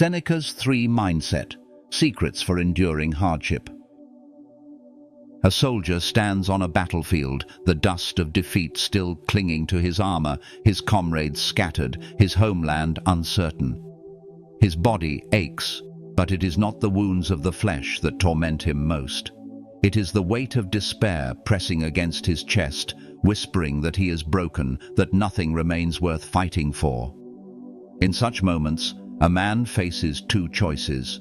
Seneca's 3 Mindset, Secrets for Enduring Hardship. A soldier stands on a battlefield, the dust of defeat still clinging to his armor, his comrades scattered, his homeland uncertain. His body aches, but it is not the wounds of the flesh that torment him most. It is the weight of despair pressing against his chest, whispering that he is broken, that nothing remains worth fighting for. In such moments, a man faces 2 choices: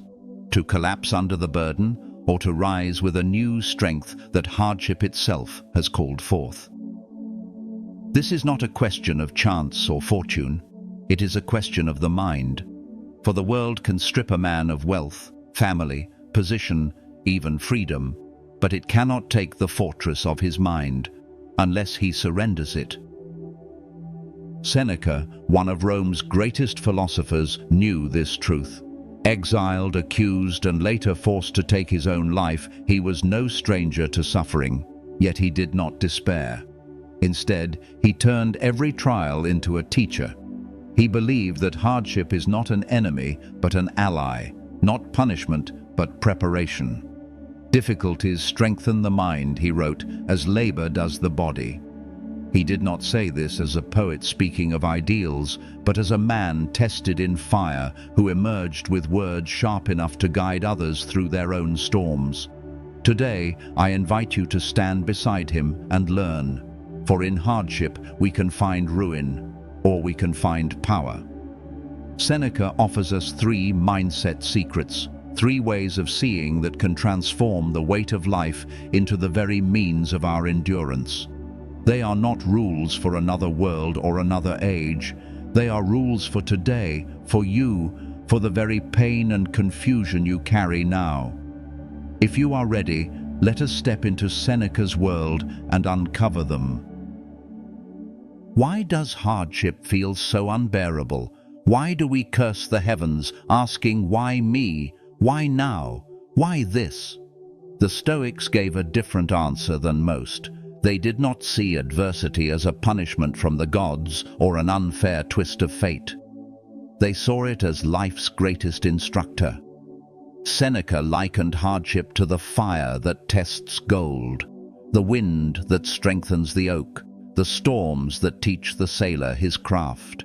to collapse under the burden, or to rise with a new strength that hardship itself has called forth. This is not a question of chance or fortune. It is a question of the mind. For the world can strip a man of wealth, family, position, even freedom, but it cannot take the fortress of his mind unless he surrenders it. Seneca, one of Rome's greatest philosophers, knew this truth. Exiled, accused, and later forced to take his own life, he was no stranger to suffering, yet he did not despair. Instead, he turned every trial into a teacher. He believed that hardship is not an enemy, but an ally, not punishment, but preparation. Difficulties strengthen the mind, he wrote, as labor does the body. He did not say this as a poet speaking of ideals, but as a man tested in fire who emerged with words sharp enough to guide others through their own storms. Today, I invite you to stand beside him and learn, for in hardship we can find ruin, or we can find power. Seneca offers us 3 mindset secrets, 3 ways of seeing that can transform the weight of life into the very means of our endurance. They are not rules for another world or another age. They are rules for today, for you, for the very pain and confusion you carry now. If you are ready, let us step into Seneca's world and uncover them. Why does hardship feel so unbearable? Why do we curse the heavens, asking, why me? Why now? Why this? The Stoics gave a different answer than most. They did not see adversity as a punishment from the gods or an unfair twist of fate. They saw it as life's greatest instructor. Seneca likened hardship to the fire that tests gold, the wind that strengthens the oak, the storms that teach the sailor his craft.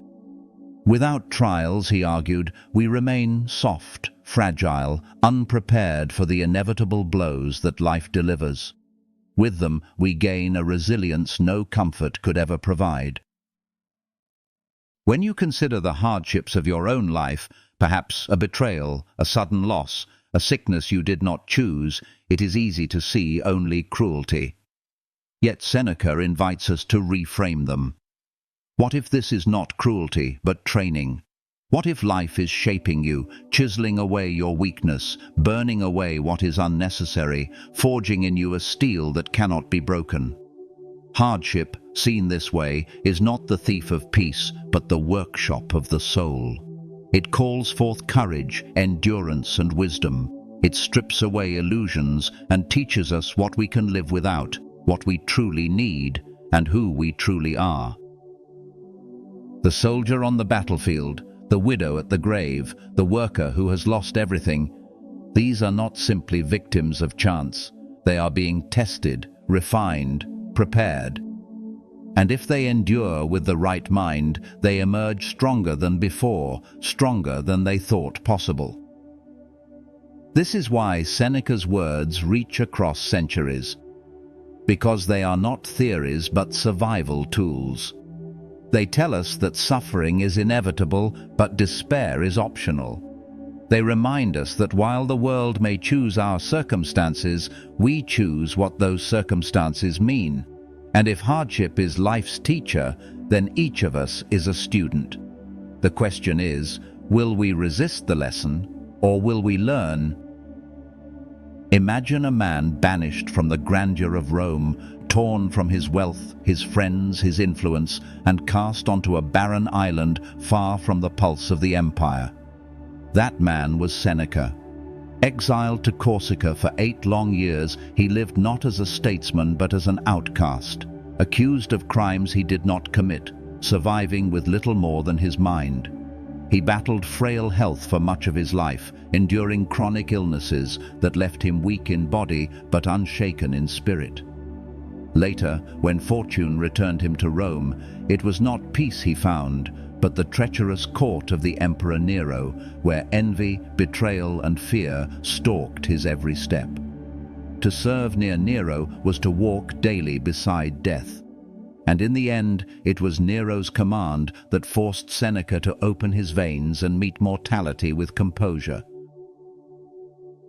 Without trials, he argued, we remain soft, fragile, unprepared for the inevitable blows that life delivers. With them, we gain a resilience no comfort could ever provide. When you consider the hardships of your own life, perhaps a betrayal, a sudden loss, a sickness you did not choose, it is easy to see only cruelty. Yet Seneca invites us to reframe them. What if this is not cruelty, but training? What if life is shaping you, chiseling away your weakness, burning away what is unnecessary, forging in you a steel that cannot be broken? Hardship, seen this way, is not the thief of peace, but the workshop of the soul. It calls forth courage, endurance, and wisdom. It strips away illusions and teaches us what we can live without, what we truly need, and who we truly are. The soldier on the battlefield, the widow at the grave, the worker who has lost everything, these are not simply victims of chance. They are being tested, refined, prepared. And if they endure with the right mind, they emerge stronger than before, stronger than they thought possible. This is why Seneca's words reach across centuries, because they are not theories but survival tools. They tell us that suffering is inevitable, but despair is optional. They remind us that while the world may choose our circumstances, we choose what those circumstances mean. And if hardship is life's teacher, then each of us is a student. The question is, will we resist the lesson, or will we learn? Imagine a man banished from the grandeur of Rome, torn from his wealth, his friends, his influence, and cast onto a barren island far from the pulse of the empire. That man was Seneca. Exiled to Corsica for 8 long years, he lived not as a statesman but as an outcast, accused of crimes he did not commit, surviving with little more than his mind. He battled frail health for much of his life, enduring chronic illnesses that left him weak in body but unshaken in spirit. Later, when fortune returned him to Rome, it was not peace he found, but the treacherous court of the Emperor Nero, where envy, betrayal, and fear stalked his every step. To serve near Nero was to walk daily beside death. And in the end, it was Nero's command that forced Seneca to open his veins and meet mortality with composure.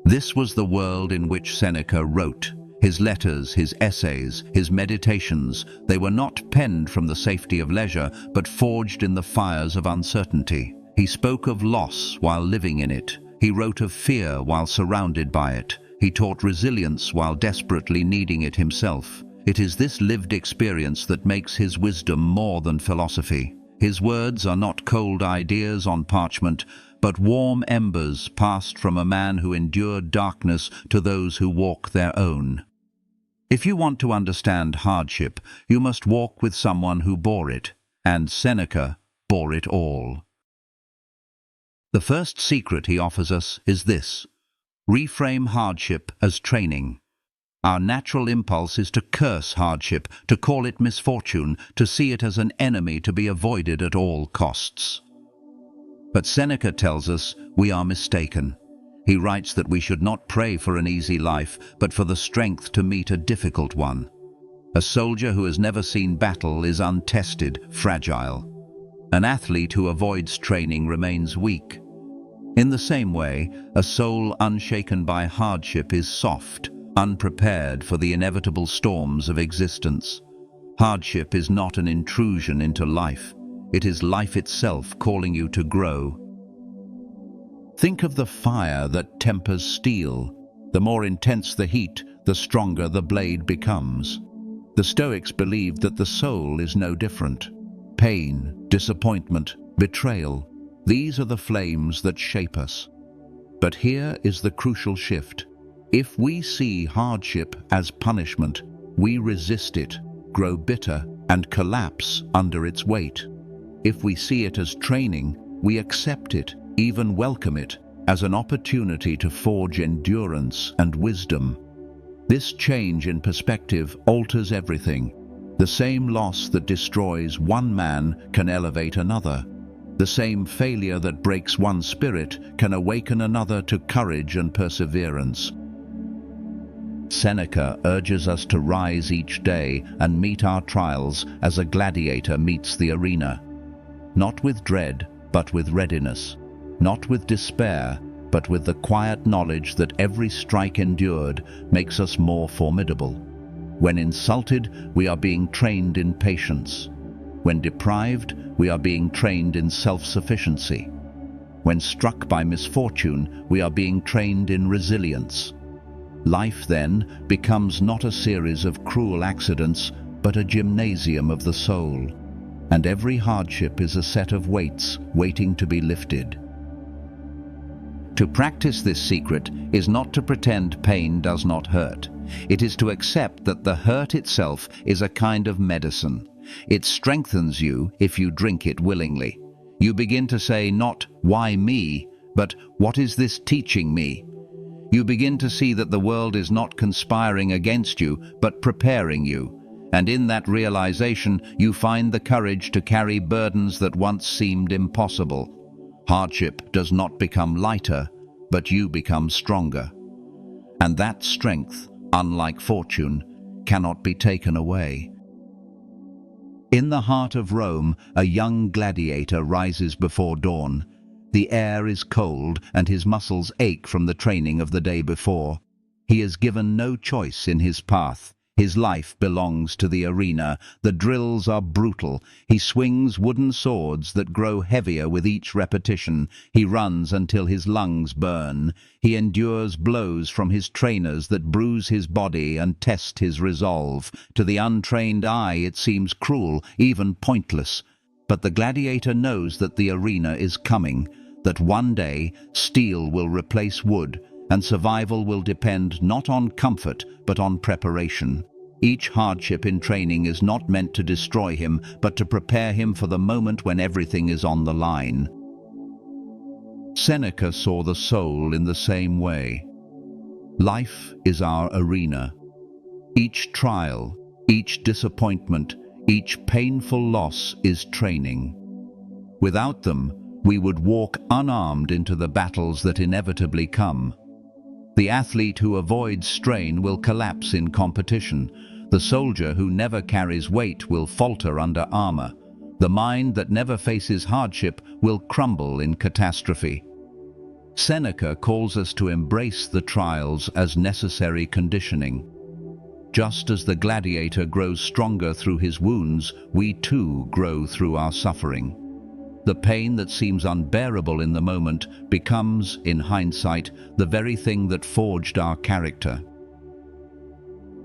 This was the world in which Seneca wrote. His letters, his essays, his meditations, they were not penned from the safety of leisure, but forged in the fires of uncertainty. He spoke of loss while living in it. He wrote of fear while surrounded by it. He taught resilience while desperately needing it himself. It is this lived experience that makes his wisdom more than philosophy. His words are not cold ideas on parchment, but warm embers passed from a man who endured darkness to those who walk their own. If you want to understand hardship, you must walk with someone who bore it, and Seneca bore it all. The first secret he offers us is this: reframe hardship as training. Our natural impulse is to curse hardship, to call it misfortune, to see it as an enemy to be avoided at all costs. But Seneca tells us we are mistaken. He writes that we should not pray for an easy life, but for the strength to meet a difficult one. A soldier who has never seen battle is untested, fragile. An athlete who avoids training remains weak. In the same way, a soul unshaken by hardship is soft, unprepared for the inevitable storms of existence. Hardship is not an intrusion into life. It is life itself calling you to grow. Think of the fire that tempers steel. The more intense the heat, the stronger the blade becomes. The Stoics believed that the soul is no different. Pain, disappointment, betrayal, these are the flames that shape us. But here is the crucial shift. If we see hardship as punishment, we resist it, grow bitter, and collapse under its weight. If we see it as training, we accept it, even welcome it, as an opportunity to forge endurance and wisdom. This change in perspective alters everything. The same loss that destroys one man can elevate another. The same failure that breaks one spirit can awaken another to courage and perseverance. Seneca urges us to rise each day and meet our trials as a gladiator meets the arena. Not with dread, but with readiness. Not with despair, but with the quiet knowledge that every strike endured makes us more formidable. When insulted, we are being trained in patience. When deprived, we are being trained in self-sufficiency. When struck by misfortune, we are being trained in resilience. Life, then, becomes not a series of cruel accidents, but a gymnasium of the soul. And every hardship is a set of weights waiting to be lifted. To practice this secret is not to pretend pain does not hurt. It is to accept that the hurt itself is a kind of medicine. It strengthens you if you drink it willingly. You begin to say not, "Why me?" but "What is this teaching me?" You begin to see that the world is not conspiring against you, but preparing you. And in that realization, you find the courage to carry burdens that once seemed impossible. Hardship does not become lighter, but you become stronger. And that strength, unlike fortune, cannot be taken away. In the heart of Rome, a young gladiator rises before dawn. The air is cold, and his muscles ache from the training of the day before. He is given no choice in his path. His life belongs to the arena. The drills are brutal. He swings wooden swords that grow heavier with each repetition. He runs until his lungs burn. He endures blows from his trainers that bruise his body and test his resolve. To the untrained eye it seems cruel, even pointless. But the gladiator knows that the arena is coming, that one day steel will replace wood, and survival will depend not on comfort, but on preparation. Each hardship in training is not meant to destroy him, but to prepare him for the moment when everything is on the line. Seneca saw the soul in the same way. Life is our arena. Each trial, each disappointment, each painful loss is training. Without them, we would walk unarmed into the battles that inevitably come. The athlete who avoids strain will collapse in competition. The soldier who never carries weight will falter under armor. The mind that never faces hardship will crumble in catastrophe. Seneca calls us to embrace the trials as necessary conditioning. Just as the gladiator grows stronger through his wounds, we too grow through our suffering. The pain that seems unbearable in the moment becomes, in hindsight, the very thing that forged our character.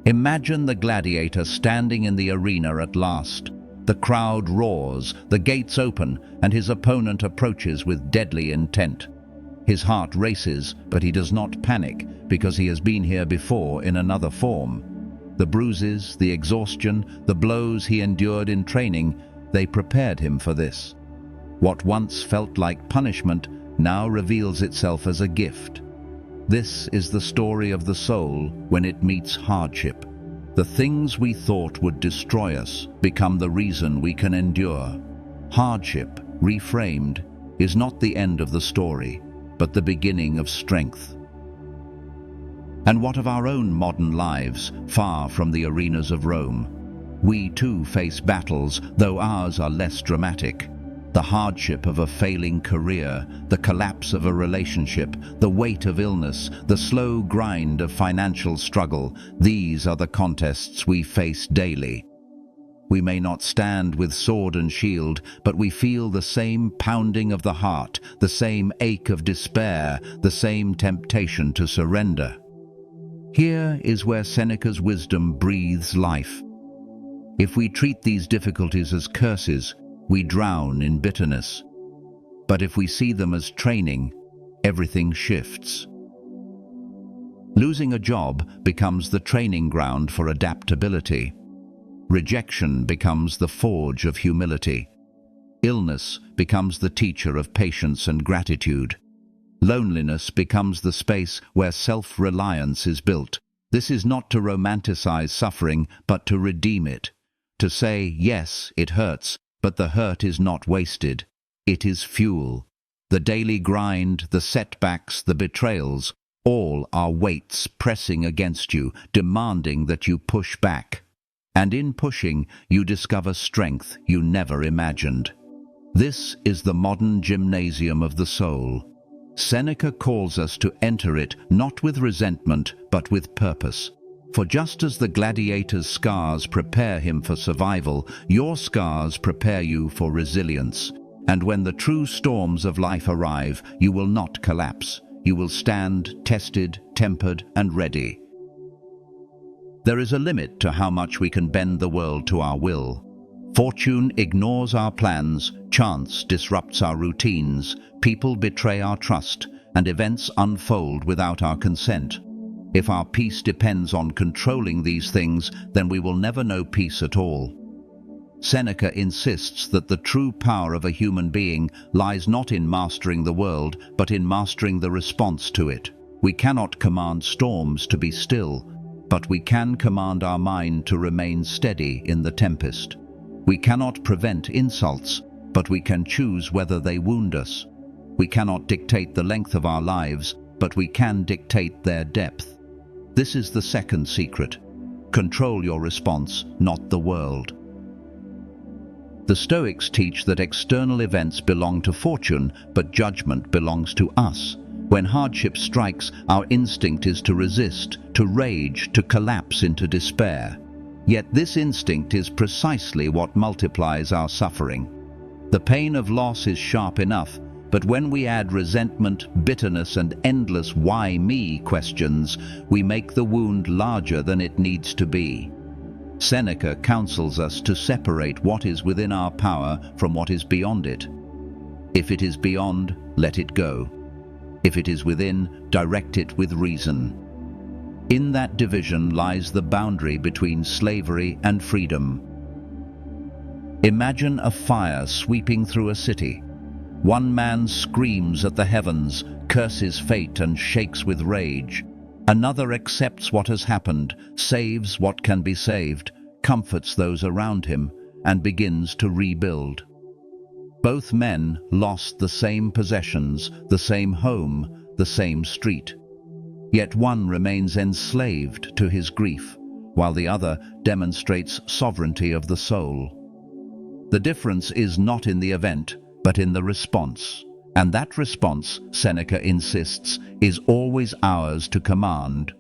Imagine the gladiator standing in the arena at last. The crowd roars, the gates open, and his opponent approaches with deadly intent. His heart races, but he does not panic, because he has been here before in another form. The bruises, the exhaustion, the blows he endured in training, they prepared him for this. What once felt like punishment now reveals itself as a gift. This is the story of the soul when it meets hardship. The things we thought would destroy us become the reason we can endure. Hardship, reframed, is not the end of the story, but the beginning of strength. And what of our own modern lives, far from the arenas of Rome? We too face battles, though ours are less dramatic. The hardship of a failing career, the collapse of a relationship, the weight of illness, the slow grind of financial struggle, these are the contests we face daily. We may not stand with sword and shield, but we feel the same pounding of the heart, the same ache of despair, the same temptation to surrender. Here is where Seneca's wisdom breathes life. If we treat these difficulties as curses, we drown in bitterness. But if we see them as training, everything shifts. Losing a job becomes the training ground for adaptability. Rejection becomes the forge of humility. Illness becomes the teacher of patience and gratitude. Loneliness becomes the space where self-reliance is built. This is not to romanticize suffering, but to redeem it. To say, yes, it hurts, but the hurt is not wasted. It is fuel. The daily grind, the setbacks, the betrayals, all are weights pressing against you, demanding that you push back. And in pushing, you discover strength you never imagined. This is the modern gymnasium of the soul. Seneca calls us to enter it not with resentment, but with purpose. For just as the gladiator's scars prepare him for survival, your scars prepare you for resilience. And when the true storms of life arrive, you will not collapse. You will stand tested, tempered, and ready. There is a limit to how much we can bend the world to our will. Fortune ignores our plans, chance disrupts our routines, people betray our trust, and events unfold without our consent. If our peace depends on controlling these things, then we will never know peace at all. Seneca insists that the true power of a human being lies not in mastering the world, but in mastering the response to it. We cannot command storms to be still, but we can command our mind to remain steady in the tempest. We cannot prevent insults, but we can choose whether they wound us. We cannot dictate the length of our lives, but we can dictate their depth. This is the second secret. Control your response, not the world. The Stoics teach that external events belong to fortune, but judgment belongs to us. When hardship strikes, our instinct is to resist, to rage, to collapse into despair. Yet this instinct is precisely what multiplies our suffering. The pain of loss is sharp enough, but when we add resentment, bitterness, and endless why me questions, we make the wound larger than it needs to be. Seneca counsels us to separate what is within our power from what is beyond it. If it is beyond, let it go. If it is within, direct it with reason. In that division lies the boundary between slavery and freedom. Imagine a fire sweeping through a city. One man screams at the heavens, curses fate and shakes with rage. Another accepts what has happened, saves what can be saved, comforts those around him, and begins to rebuild. Both men lost the same possessions, the same home, the same street. Yet one remains enslaved to his grief, while the other demonstrates sovereignty of the soul. The difference is not in the event, but in the response. And that response, Seneca insists, is always ours to command.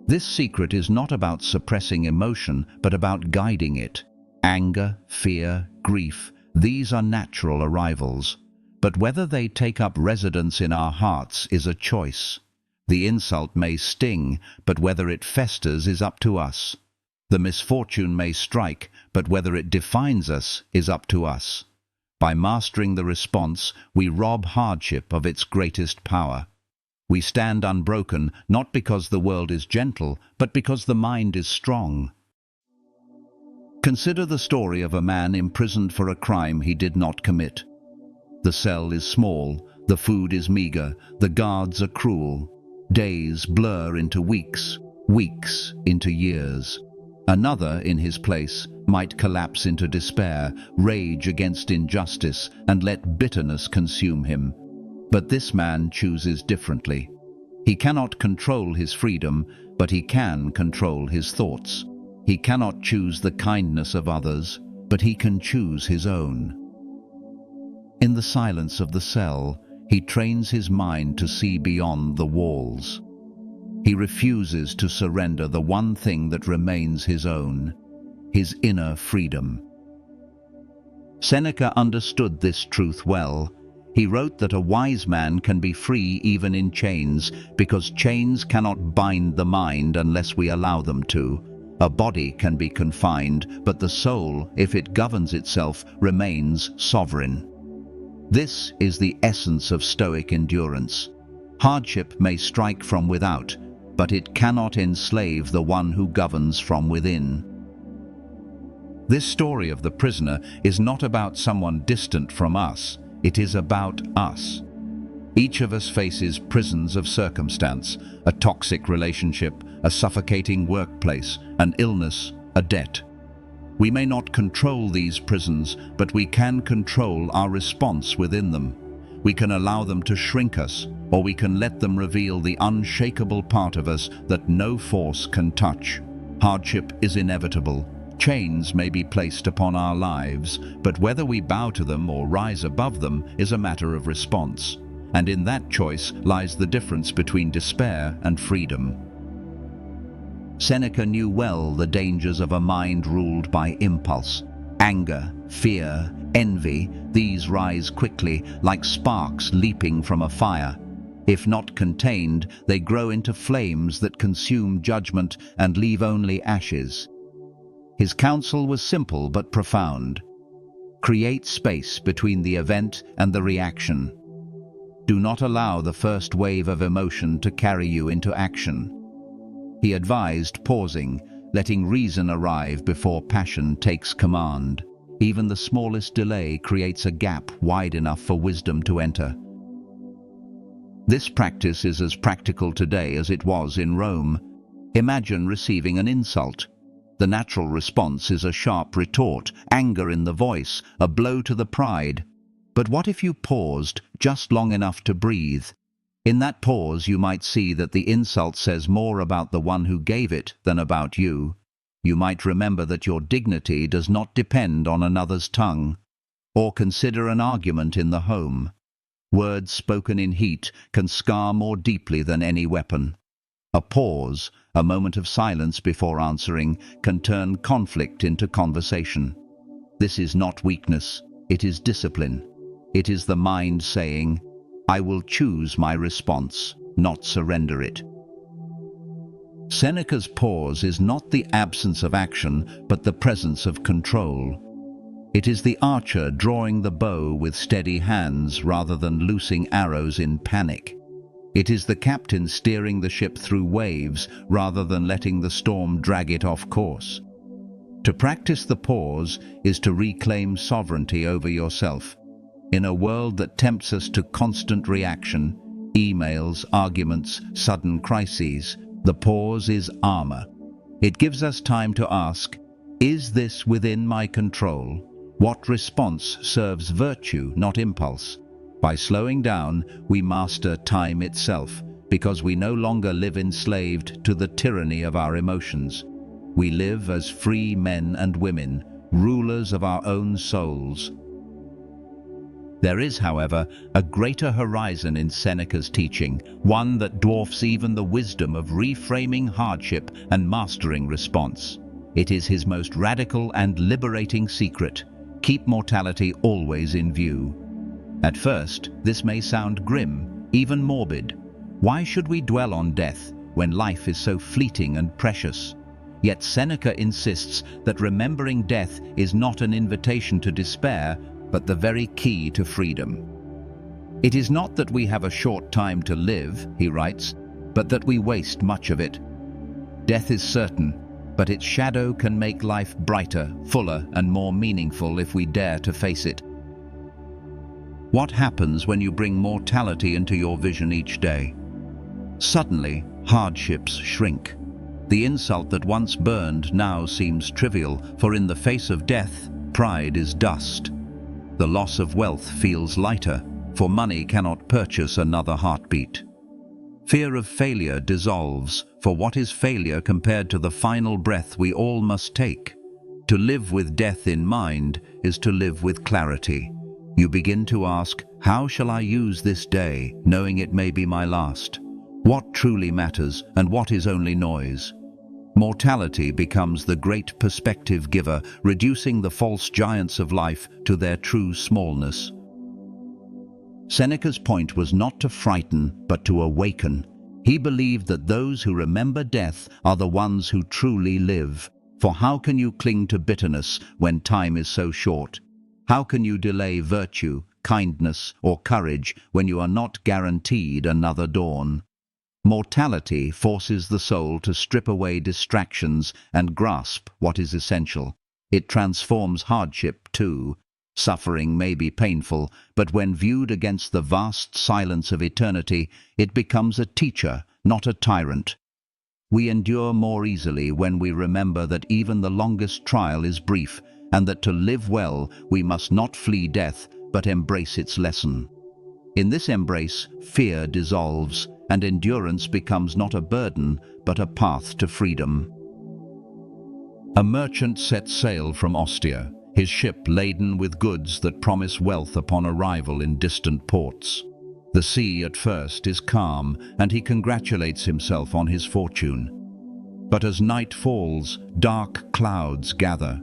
This secret is not about suppressing emotion, but about guiding it. Anger, fear, grief, these are natural arrivals. But whether they take up residence in our hearts is a choice. The insult may sting, but whether it festers is up to us. The misfortune may strike, but whether it defines us is up to us. By mastering the response, we rob hardship of its greatest power. We stand unbroken, not because the world is gentle, but because the mind is strong. Consider the story of a man imprisoned for a crime he did not commit. The cell is small, the food is meager, the guards are cruel. Days blur into weeks, weeks into years. Another, in his place, might collapse into despair, rage against injustice, and let bitterness consume him. But this man chooses differently. He cannot control his freedom, but he can control his thoughts. He cannot choose the kindness of others, but he can choose his own. In the silence of the cell, he trains his mind to see beyond the walls. He refuses to surrender the one thing that remains his own, his inner freedom. Seneca understood this truth well. He wrote that a wise man can be free even in chains, because chains cannot bind the mind unless we allow them to. A body can be confined, but the soul, if it governs itself, remains sovereign. This is the essence of Stoic endurance. Hardship may strike from without, but it cannot enslave the one who governs from within. This story of the prisoner is not about someone distant from us. It is about us. Each of us faces prisons of circumstance, a toxic relationship, a suffocating workplace, an illness, a debt. We may not control these prisons, but we can control our response within them. We can allow them to shrink us, or we can let them reveal the unshakable part of us that no force can touch. Hardship is inevitable. Chains may be placed upon our lives, but whether we bow to them or rise above them is a matter of response. And in that choice lies the difference between despair and freedom. Seneca knew well the dangers of a mind ruled by impulse. Anger, fear, envy, these rise quickly, like sparks leaping from a fire. If not contained, they grow into flames that consume judgment and leave only ashes. His counsel was simple but profound. Create space between the event and the reaction. Do not allow the first wave of emotion to carry you into action. He advised pausing, letting reason arrive before passion takes command. Even the smallest delay creates a gap wide enough for wisdom to enter. This practice is as practical today as it was in Rome. Imagine receiving an insult. The natural response is a sharp retort, anger in the voice, a blow to the pride. But what if you paused just long enough to breathe? In that pause, you might see that the insult says more about the one who gave it than about you. You might remember that your dignity does not depend on another's tongue. Or consider an argument in the home. Words spoken in heat can scar more deeply than any weapon. A pause, a moment of silence before answering, can turn conflict into conversation. This is not weakness, it is discipline. It is the mind saying, I will choose my response, not surrender it. Seneca's pause is not the absence of action, but the presence of control. It is the archer drawing the bow with steady hands rather than loosing arrows in panic. It is the captain steering the ship through waves rather than letting the storm drag it off course. To practice the pause is to reclaim sovereignty over yourself. In a world that tempts us to constant reaction, emails, arguments, sudden crises, the pause is armor. It gives us time to ask, is this within my control? What response serves virtue, not impulse? By slowing down, we master time itself, because we no longer live enslaved to the tyranny of our emotions. We live as free men and women, rulers of our own souls. There is, however, a greater horizon in Seneca's teaching, one that dwarfs even the wisdom of reframing hardship and mastering response. It is his most radical and liberating secret: keep mortality always in view. At first, this may sound grim, even morbid. Why should we dwell on death when life is so fleeting and precious? Yet Seneca insists that remembering death is not an invitation to despair, but the very key to freedom. It is not that we have a short time to live, he writes, but that we waste much of it. Death is certain, but its shadow can make life brighter, fuller, and more meaningful if we dare to face it. What happens when you bring mortality into your vision each day? Suddenly, hardships shrink. The insult that once burned now seems trivial, for in the face of death, pride is dust. The loss of wealth feels lighter, for money cannot purchase another heartbeat. Fear of failure dissolves, for what is failure compared to the final breath we all must take? To live with death in mind is to live with clarity. You begin to ask, how shall I use this day, knowing it may be my last? What truly matters and what is only noise? Mortality becomes the great perspective giver, reducing the false giants of life to their true smallness. Seneca's point was not to frighten, but to awaken. He believed that those who remember death are the ones who truly live. For how can you cling to bitterness when time is so short? How can you delay virtue, kindness, or courage when you are not guaranteed another dawn? Mortality forces the soul to strip away distractions and grasp what is essential. It transforms hardship too. Suffering may be painful, but when viewed against the vast silence of eternity, it becomes a teacher, not a tyrant. We endure more easily when we remember that even the longest trial is brief, and that to live well, we must not flee death, but embrace its lesson. In this embrace, fear dissolves, and endurance becomes not a burden, but a path to freedom. A merchant set sail from Ostia, his ship laden with goods that promise wealth upon arrival in distant ports. The sea at first is calm, and he congratulates himself on his fortune. But as night falls, dark clouds gather.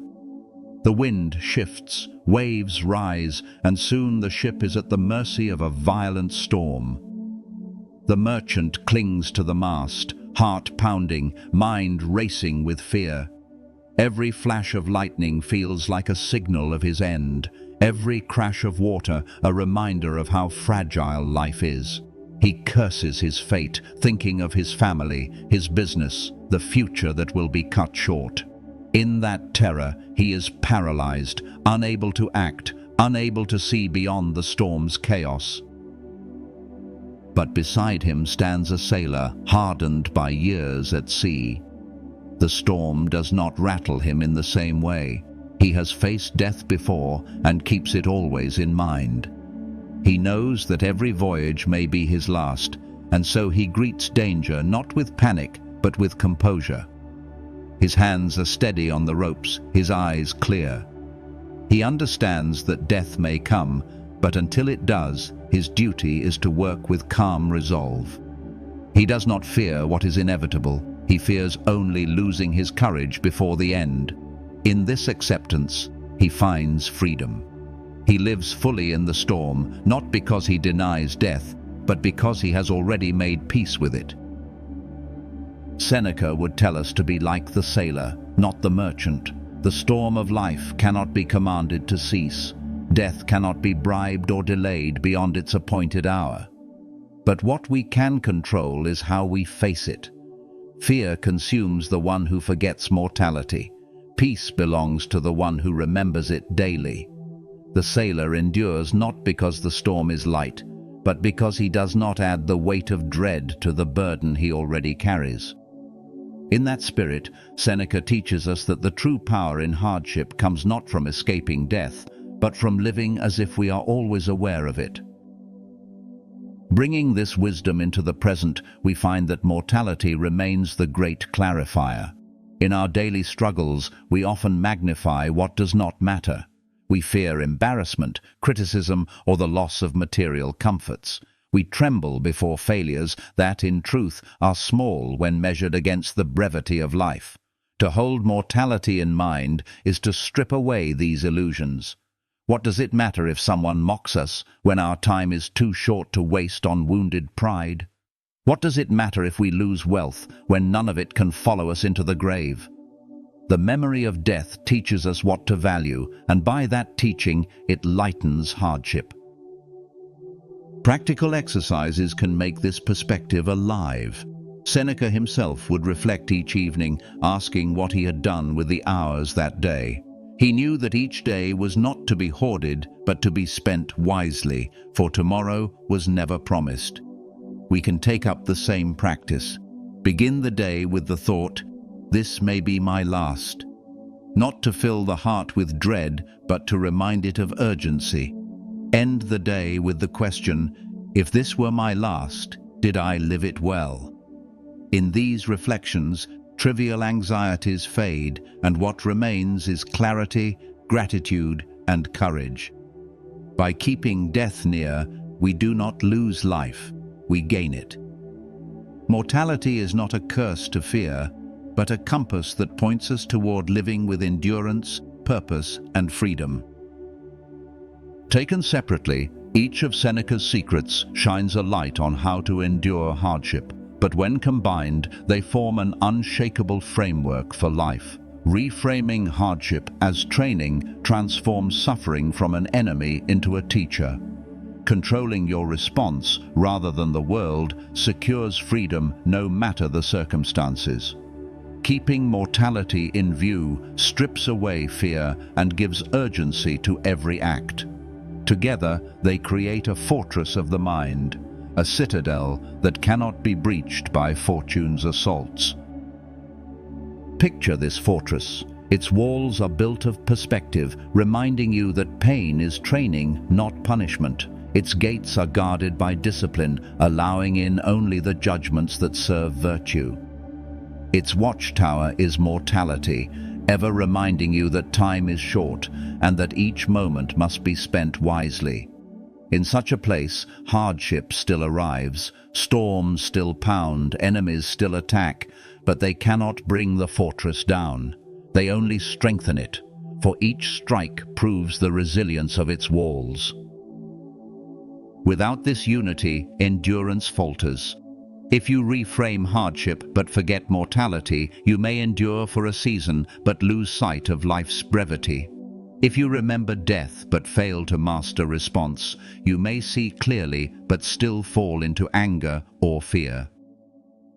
The wind shifts, waves rise, and soon the ship is at the mercy of a violent storm. The merchant clings to the mast, heart pounding, mind racing with fear. Every flash of lightning feels like a signal of his end. Every crash of water a reminder of how fragile life is. He curses his fate, thinking of his family, his business, the future that will be cut short. In that terror, he is paralyzed, unable to act, unable to see beyond the storm's chaos. But beside him stands a sailor, hardened by years at sea. The storm does not rattle him in the same way. He has faced death before and keeps it always in mind. He knows that every voyage may be his last, and so he greets danger not with panic, but with composure. His hands are steady on the ropes, his eyes clear. He understands that death may come, but until it does, his duty is to work with calm resolve. He does not fear what is inevitable. He fears only losing his courage before the end. In this acceptance, he finds freedom. He lives fully in the storm, not because he denies death, but because he has already made peace with it. Seneca would tell us to be like the sailor, not the merchant. The storm of life cannot be commanded to cease. Death cannot be bribed or delayed beyond its appointed hour. But what we can control is how we face it. Fear consumes the one who forgets mortality. Peace belongs to the one who remembers it daily. The sailor endures not because the storm is light, but because he does not add the weight of dread to the burden he already carries. In that spirit, Seneca teaches us that the true power in hardship comes not from escaping death, but from living as if we are always aware of it. Bringing this wisdom into the present, we find that mortality remains the great clarifier. In our daily struggles, we often magnify what does not matter. We fear embarrassment, criticism, or the loss of material comforts. We tremble before failures that, in truth, are small when measured against the brevity of life. To hold mortality in mind is to strip away these illusions. What does it matter if someone mocks us when our time is too short to waste on wounded pride? What does it matter if we lose wealth when none of it can follow us into the grave? The memory of death teaches us what to value, and by that teaching, it lightens hardship. Practical exercises can make this perspective alive. Seneca himself would reflect each evening, asking what he had done with the hours that day. He knew that each day was not to be hoarded, but to be spent wisely, for tomorrow was never promised. We can take up the same practice. Begin the day with the thought, "This may be my last." Not to fill the heart with dread, but to remind it of urgency. End the day with the question, "If this were my last, did I live it well?" In these reflections, trivial anxieties fade, and what remains is clarity, gratitude, and courage. By keeping death near, we do not lose life, we gain it. Mortality is not a curse to fear, but a compass that points us toward living with endurance, purpose, and freedom. Taken separately, each of Seneca's secrets shines a light on how to endure hardship, but when combined, they form an unshakable framework for life. Reframing hardship as training transforms suffering from an enemy into a teacher. Controlling your response rather than the world secures freedom no matter the circumstances. Keeping mortality in view strips away fear and gives urgency to every act. Together, they create a fortress of the mind, a citadel that cannot be breached by fortune's assaults. Picture this fortress. Its walls are built of perspective, reminding you that pain is training, not punishment. Its gates are guarded by discipline, allowing in only the judgments that serve virtue. Its watchtower is mortality, ever reminding you that time is short and that each moment must be spent wisely. In such a place, hardship still arrives, storms still pound, enemies still attack, but they cannot bring the fortress down. They only strengthen it, for each strike proves the resilience of its walls. Without this unity, endurance falters. If you reframe hardship but forget mortality, you may endure for a season but lose sight of life's brevity. If you remember death but fail to master response, you may see clearly but still fall into anger or fear.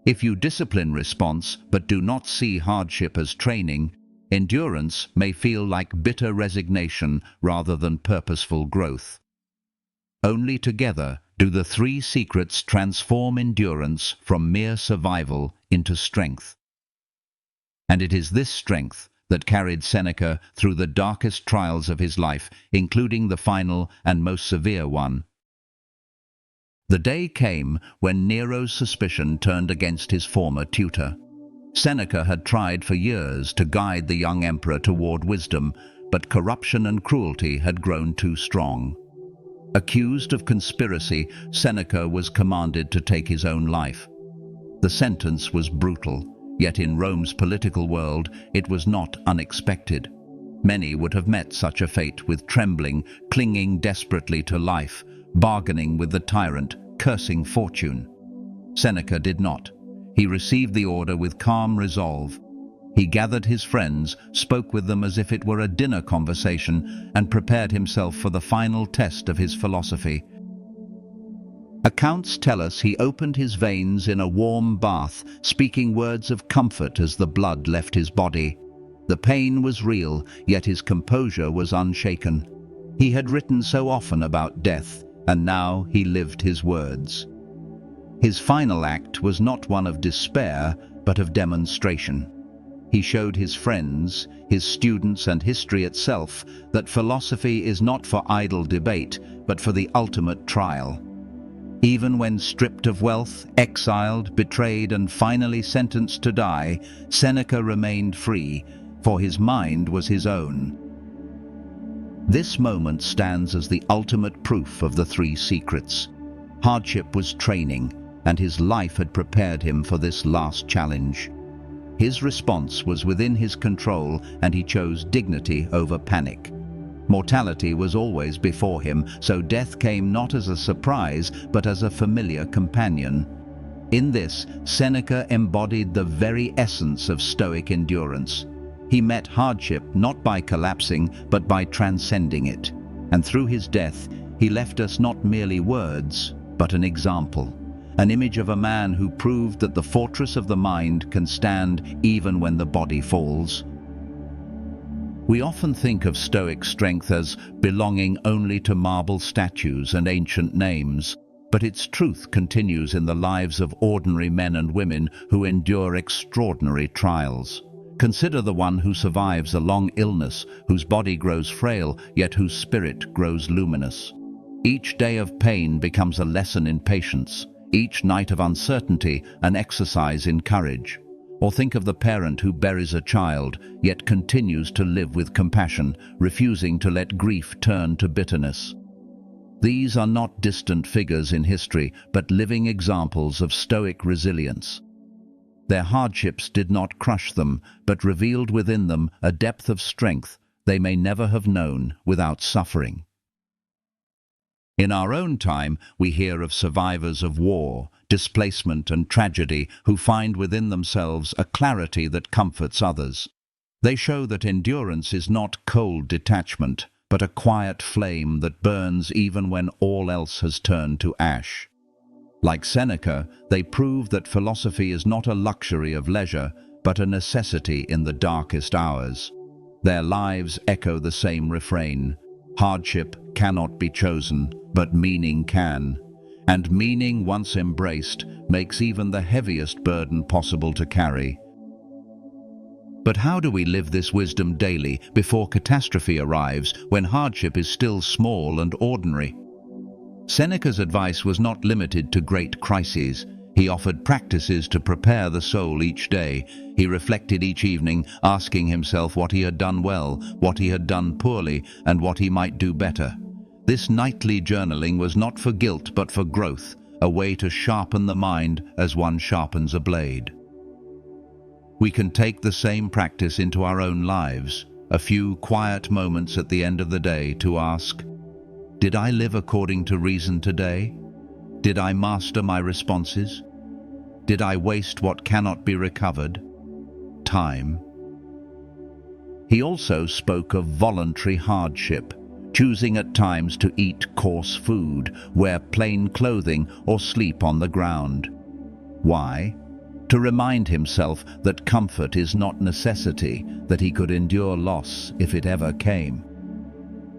If you discipline response but do not see hardship as training, endurance may feel like bitter resignation rather than purposeful growth. Only together do the three secrets transform endurance from mere survival into strength. And it is this strength that carried Seneca through the darkest trials of his life, including the final and most severe one. The day came when Nero's suspicion turned against his former tutor. Seneca had tried for years to guide the young emperor toward wisdom, but corruption and cruelty had grown too strong. Accused of conspiracy, Seneca was commanded to take his own life. The sentence was brutal, yet in Rome's political world it was not unexpected. Many would have met such a fate with trembling, clinging desperately to life, bargaining with the tyrant, cursing fortune. Seneca did not. He received the order with calm resolve. He gathered his friends, spoke with them as if it were a dinner conversation, and prepared himself for the final test of his philosophy. Accounts tell us he opened his veins in a warm bath, speaking words of comfort as the blood left his body. The pain was real, yet his composure was unshaken. He had written so often about death, and now he lived his words. His final act was not one of despair, but of demonstration. He showed his friends, his students, and history itself that philosophy is not for idle debate, but for the ultimate trial. Even when stripped of wealth, exiled, betrayed, and finally sentenced to die, Seneca remained free, for his mind was his own. This moment stands as the ultimate proof of the three secrets. Hardship was training, and his life had prepared him for this last challenge. His response was within his control, and he chose dignity over panic. Mortality was always before him, so death came not as a surprise, but as a familiar companion. In this, Seneca embodied the very essence of Stoic endurance. He met hardship not by collapsing, but by transcending it. And through his death, he left us not merely words, but an example. An image of a man who proved that the fortress of the mind can stand even when the body falls. We often think of Stoic strength as belonging only to marble statues and ancient names, but its truth continues in the lives of ordinary men and women who endure extraordinary trials. Consider the one who survives a long illness, whose body grows frail, yet whose spirit grows luminous. Each day of pain becomes a lesson in patience, each night of uncertainty an exercise in courage. Or think of the parent who buries a child, yet continues to live with compassion, refusing to let grief turn to bitterness. These are not distant figures in history, but living examples of Stoic resilience. Their hardships did not crush them, but revealed within them a depth of strength they may never have known without suffering. In our own time, we hear of survivors of war, displacement, and tragedy who find within themselves a clarity that comforts others. They show that endurance is not cold detachment, but a quiet flame that burns even when all else has turned to ash. Like Seneca, they prove that philosophy is not a luxury of leisure, but a necessity in the darkest hours. Their lives echo the same refrain: hardship cannot be chosen, but meaning can. And meaning, once embraced, makes even the heaviest burden possible to carry. But how do we live this wisdom daily before catastrophe arrives, when hardship is still small and ordinary? Seneca's advice was not limited to great crises. He offered practices to prepare the soul each day. He reflected each evening, asking himself what he had done well, what he had done poorly, and what he might do better. This nightly journaling was not for guilt but for growth, a way to sharpen the mind as one sharpens a blade. We can take the same practice into our own lives, a few quiet moments at the end of the day to ask, did I live according to reason today? Did I master my responses? Did I waste what cannot be recovered? Time. He also spoke of voluntary hardship, choosing at times to eat coarse food, wear plain clothing, or sleep on the ground. Why? To remind himself that comfort is not necessity, that he could endure loss if it ever came.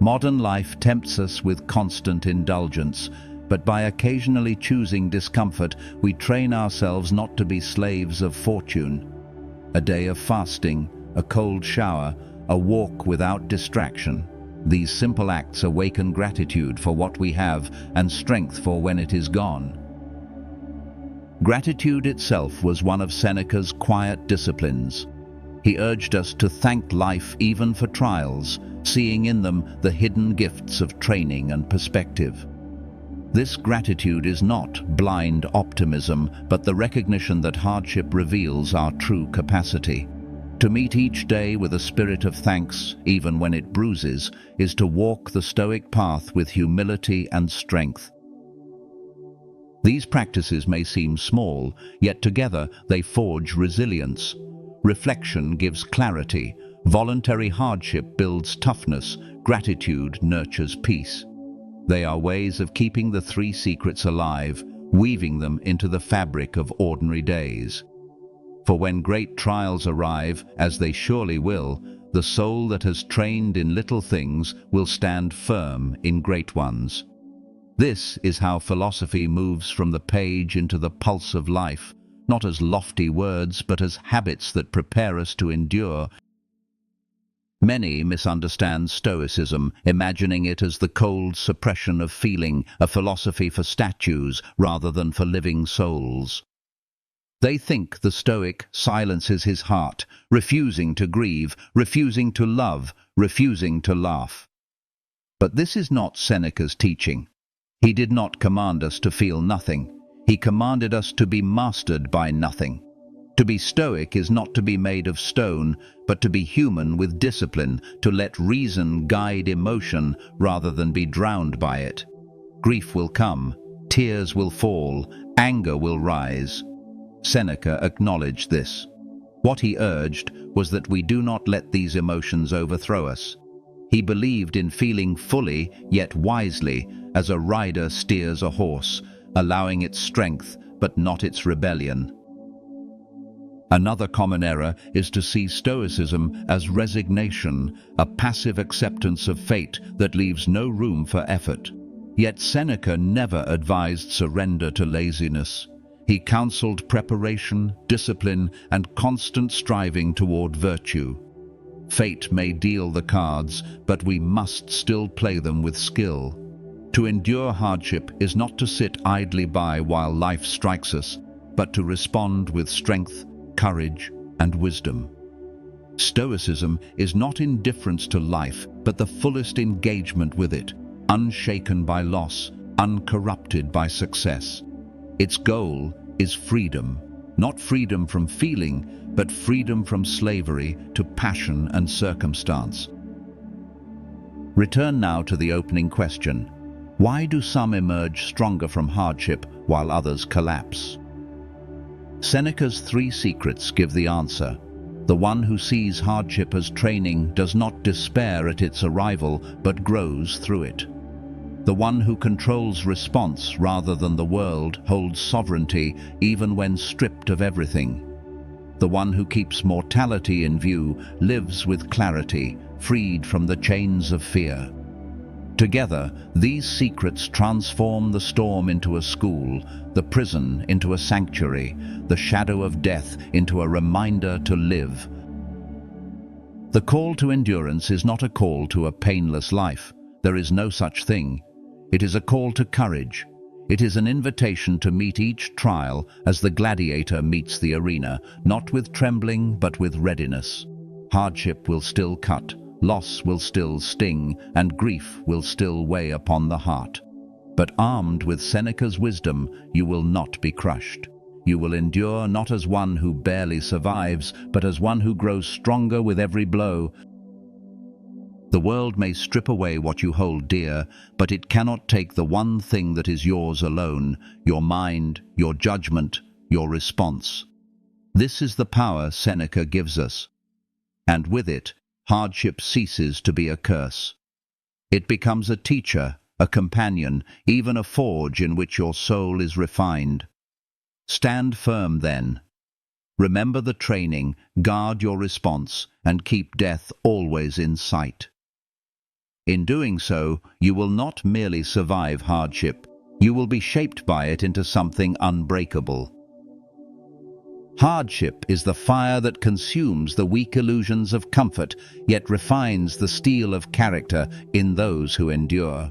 Modern life tempts us with constant indulgence, but by occasionally choosing discomfort, we train ourselves not to be slaves of fortune. A day of fasting, a cold shower, a walk without distraction. These simple acts awaken gratitude for what we have and strength for when it is gone. Gratitude itself was one of Seneca's quiet disciplines. He urged us to thank life even for trials, seeing in them the hidden gifts of training and perspective. This gratitude is not blind optimism, but the recognition that hardship reveals our true capacity. To meet each day with a spirit of thanks, even when it bruises, is to walk the Stoic path with humility and strength. These practices may seem small, yet together they forge resilience. Reflection gives clarity, voluntary hardship builds toughness, gratitude nurtures peace. They are ways of keeping the three secrets alive, weaving them into the fabric of ordinary days. For when great trials arrive, as they surely will, the soul that has trained in little things will stand firm in great ones. This is how philosophy moves from the page into the pulse of life, not as lofty words, but as habits that prepare us to endure. Many misunderstand Stoicism, imagining it as the cold suppression of feeling, a philosophy for statues rather than for living souls. They think the Stoic silences his heart, refusing to grieve, refusing to love, refusing to laugh. But this is not Seneca's teaching. He did not command us to feel nothing. He commanded us to be mastered by nothing. To be Stoic is not to be made of stone, but to be human with discipline, to let reason guide emotion rather than be drowned by it. Grief will come, tears will fall, anger will rise. Seneca acknowledged this. What he urged was that we do not let these emotions overthrow us. He believed in feeling fully, yet wisely, as a rider steers a horse, allowing its strength but not its rebellion. Another common error is to see Stoicism as resignation, a passive acceptance of fate that leaves no room for effort. Yet Seneca never advised surrender to laziness. He counseled preparation, discipline, and constant striving toward virtue. Fate may deal the cards, but we must still play them with skill. To endure hardship is not to sit idly by while life strikes us, but to respond with strength, courage, and wisdom. Stoicism is not indifference to life, but the fullest engagement with it, unshaken by loss, uncorrupted by success. Its goal is freedom, not freedom from feeling, but freedom from slavery to passion and circumstance. Return now to the opening question. Why do some emerge stronger from hardship while others collapse? Seneca's 3 secrets give the answer. The one who sees hardship as training does not despair at its arrival, but grows through it. The one who controls response rather than the world holds sovereignty even when stripped of everything. The one who keeps mortality in view lives with clarity, freed from the chains of fear. Together, these secrets transform the storm into a school, the prison into a sanctuary, the shadow of death into a reminder to live. The call to endurance is not a call to a painless life. There is no such thing. It is a call to courage. It is an invitation to meet each trial as the gladiator meets the arena, not with trembling but with readiness. Hardship will still cut. Loss will still sting, and grief will still weigh upon the heart. But armed with Seneca's wisdom, you will not be crushed. You will endure not as one who barely survives, but as one who grows stronger with every blow. The world may strip away what you hold dear, but it cannot take the one thing that is yours alone, your mind, your judgment, your response. This is the power Seneca gives us. And with it, hardship ceases to be a curse. It becomes a teacher, a companion, even a forge in which your soul is refined. Stand firm then. Remember the training, guard your response, and keep death always in sight. In doing so, you will not merely survive hardship, you will be shaped by it into something unbreakable. Hardship is the fire that consumes the weak illusions of comfort, yet refines the steel of character in those who endure.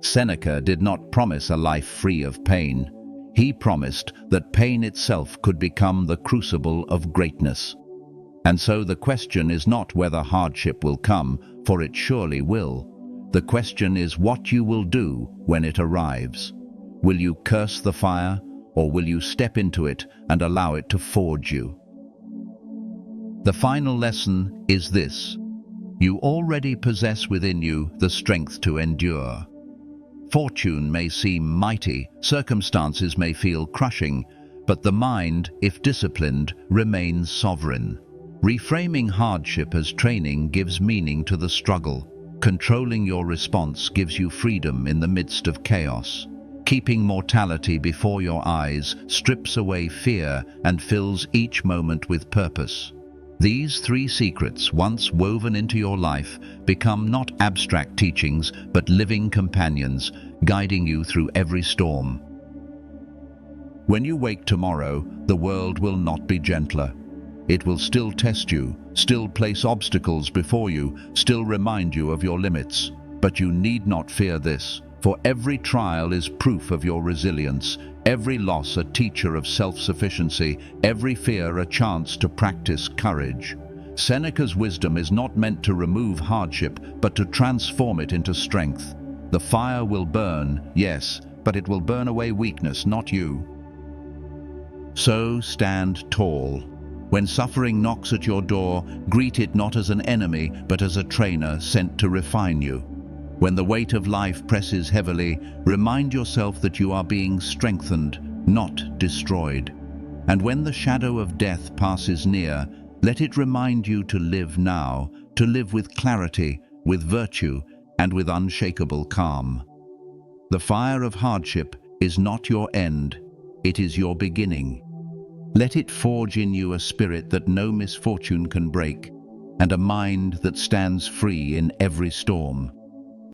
Seneca did not promise a life free of pain. He promised that pain itself could become the crucible of greatness. And so the question is not whether hardship will come, for it surely will. The question is what you will do when it arrives. Will you curse the fire, or will you step into it and allow it to forge you? The final lesson is this: you already possess within you the strength to endure. Fortune may seem mighty, circumstances may feel crushing, but the mind, if disciplined, remains sovereign. Reframing hardship as training gives meaning to the struggle. Controlling your response gives you freedom in the midst of chaos. Keeping mortality before your eyes strips away fear and fills each moment with purpose. These three secrets, once woven into your life, become not abstract teachings, but living companions, guiding you through every storm. When you wake tomorrow, the world will not be gentler. It will still test you, still place obstacles before you, still remind you of your limits. But you need not fear this, for every trial is proof of your resilience, every loss a teacher of self-sufficiency, every fear a chance to practice courage. Seneca's wisdom is not meant to remove hardship, but to transform it into strength. The fire will burn, yes, but it will burn away weakness, not you. So stand tall. When suffering knocks at your door, greet it not as an enemy, but as a trainer sent to refine you. When the weight of life presses heavily, remind yourself that you are being strengthened, not destroyed. And when the shadow of death passes near, let it remind you to live now, to live with clarity, with virtue, and with unshakable calm. The fire of hardship is not your end, it is your beginning. Let it forge in you a spirit that no misfortune can break, and a mind that stands free in every storm.